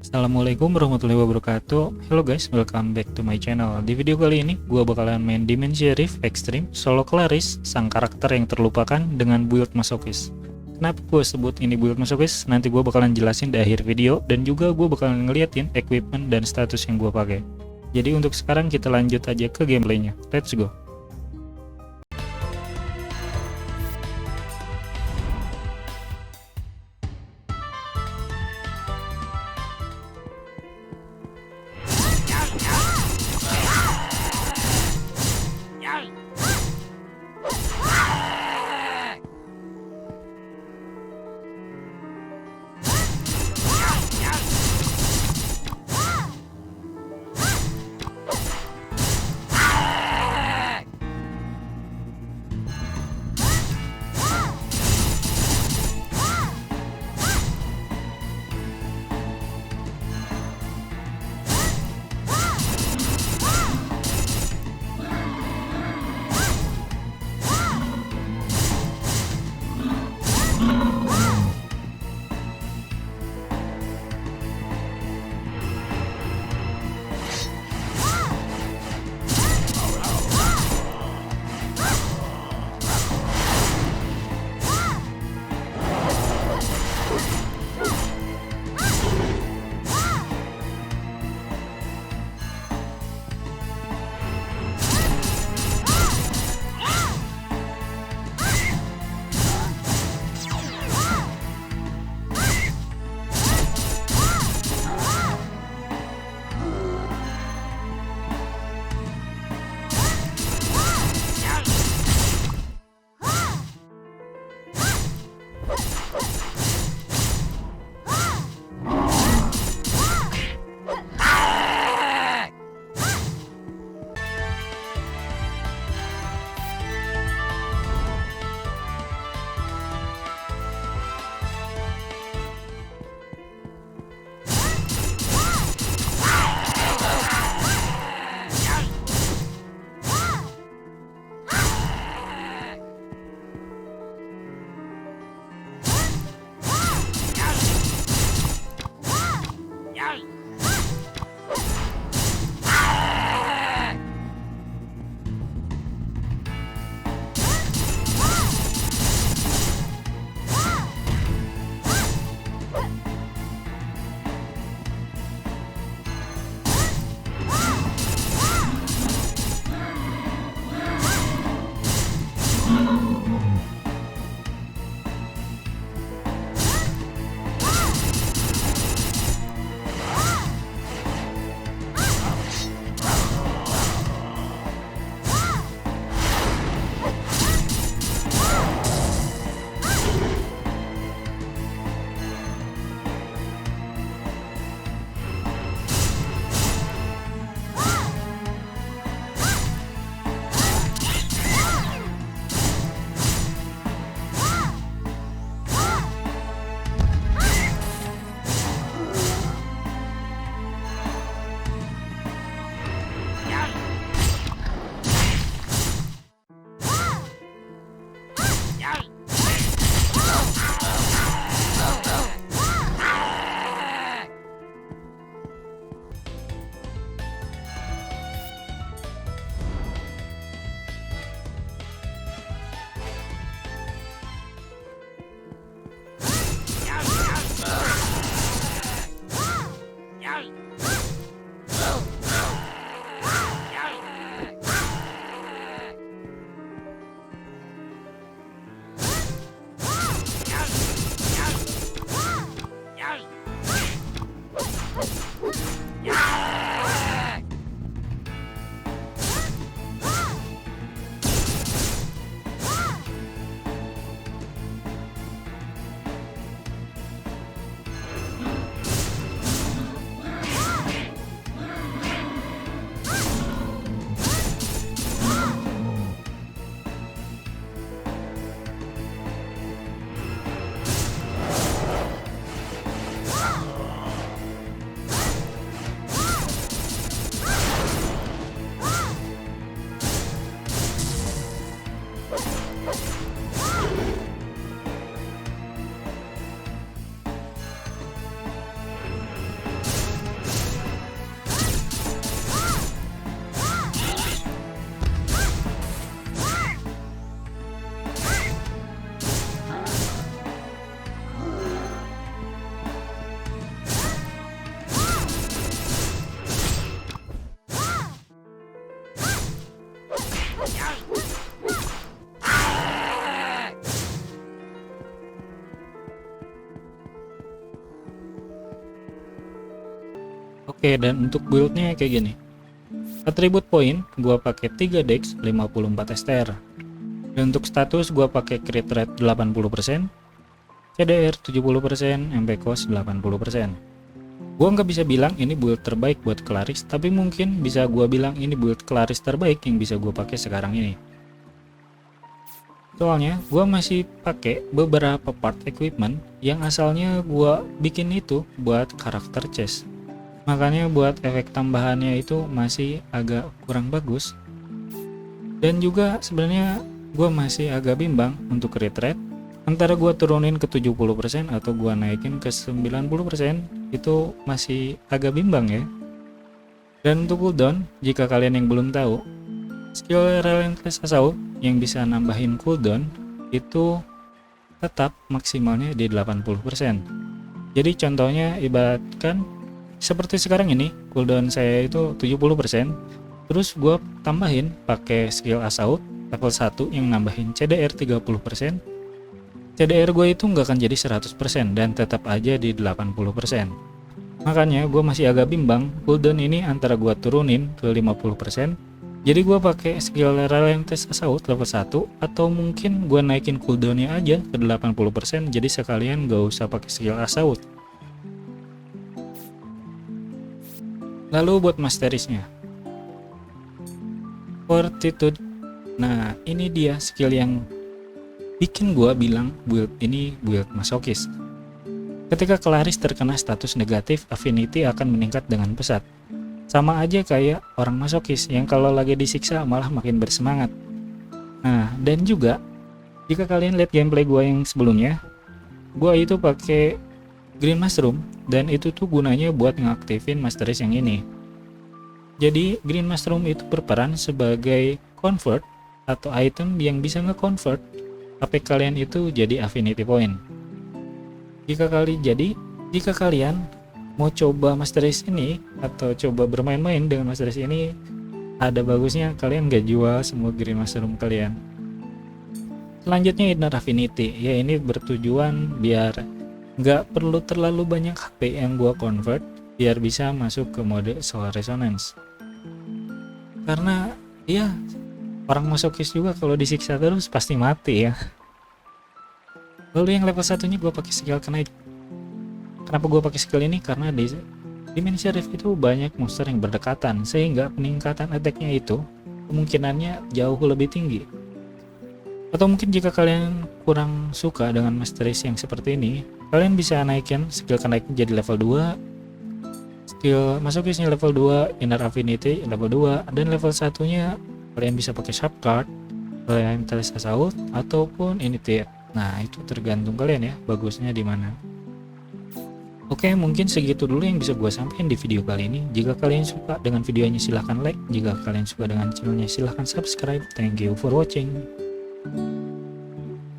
Assalamualaikum warahmatullahi wabarakatuh. Hello guys, welcome back to my channel. Di video kali ini, gue bakalan main Dimension Rift Extreme solo Clarice, sang karakter yang terlupakan dengan build masokis. Kenapa gue sebut ini build masokis? Nanti gue bakalan jelasin di akhir video, dan juga gue bakalan ngeliatin equipment dan status yang gue pakai. Jadi untuk sekarang kita lanjut aja ke gameplaynya. Let's go. Oke, dan untuk buildnya kayak gini. Atribut poin gua pakai 3 dex 54 STR. Dan untuk status gua pakai crit rate 80%, CDR 70%, MP cost 80%. Gua nggak bisa bilang ini build terbaik buat Claris, tapi mungkin bisa gua bilang ini build Claris terbaik yang bisa gua pakai sekarang ini. Soalnya gua masih pakai beberapa part equipment yang asalnya gua bikin itu buat karakter chest. Makanya buat efek tambahannya itu masih agak kurang bagus. Dan juga sebenarnya gua masih agak bimbang untuk crit rate antara gua turunin ke 70% atau gua naikin ke 90%, itu masih agak bimbang ya. Dan untuk cooldown, jika kalian yang belum tahu, skill Relentless Assault yang bisa nambahin cooldown itu tetap maksimalnya di 80%. Jadi contohnya ibaratkan seperti sekarang ini, cooldown saya itu 70%, terus gua tambahin pakai skill Assault level 1 yang nambahin CDR 30%. CDR gue itu nggak akan jadi 100% dan tetap aja di 80%. Makanya gue masih agak bimbang cooldown ini antara gue turunin ke 50%, jadi gue pakai skill Relentless Assault level 1, atau mungkin gue naikin cooldownnya aja ke 80%, jadi sekalian gak usah pakai skill Assault. Lalu buat masterisnya, Fortitude. Nah ini dia skill yang bikin gue bilang build ini build masokis. Ketika Claris terkena status negatif, affinity akan meningkat dengan pesat. Sama aja kayak orang masokis yang kalau lagi disiksa malah makin bersemangat. Nah, dan juga jika kalian lihat gameplay gue yang sebelumnya, gue itu pakai Green Mushroom dan itu tuh gunanya buat ngaktifin Masteries yang ini. Jadi Green Mushroom itu berperan sebagai convert atau item yang bisa nge-convert HP kalian itu jadi affinity point. Jika kalian mau coba Masteries ini atau coba bermain-main dengan Masteries ini, ada bagusnya kalian gak jual semua Green Mushroom kalian. Selanjutnya Inner Affinity, ya ini bertujuan biar gak perlu terlalu banyak HP yang gua convert biar bisa masuk ke mode Soul Resonance. Karena ya orang masokis juga kalau disiksa terus pasti mati ya. Lalu yang level satunya gua pakai skill Knight. Kenapa gue pakai skill ini? Karena di Dimension Rift itu banyak monster yang berdekatan, sehingga peningkatan attack-nya itu kemungkinannya jauh lebih tinggi. Atau mungkin jika kalian kurang suka dengan Masteries yang seperti ini, kalian bisa naikin skill Knight jadi level 2, skill Masokisnya level 2, Inner Affinity level 2, dan level satunya kalian bisa pakai Sharp Card, Relentless Assault, ataupun Initiate. Nah itu tergantung kalian ya, bagusnya di mana. Oke, mungkin segitu dulu yang bisa gue sampaikan di video kali ini. Jika kalian suka dengan videonya silahkan like, jika kalian suka dengan channelnya silahkan subscribe. Thank you for watching.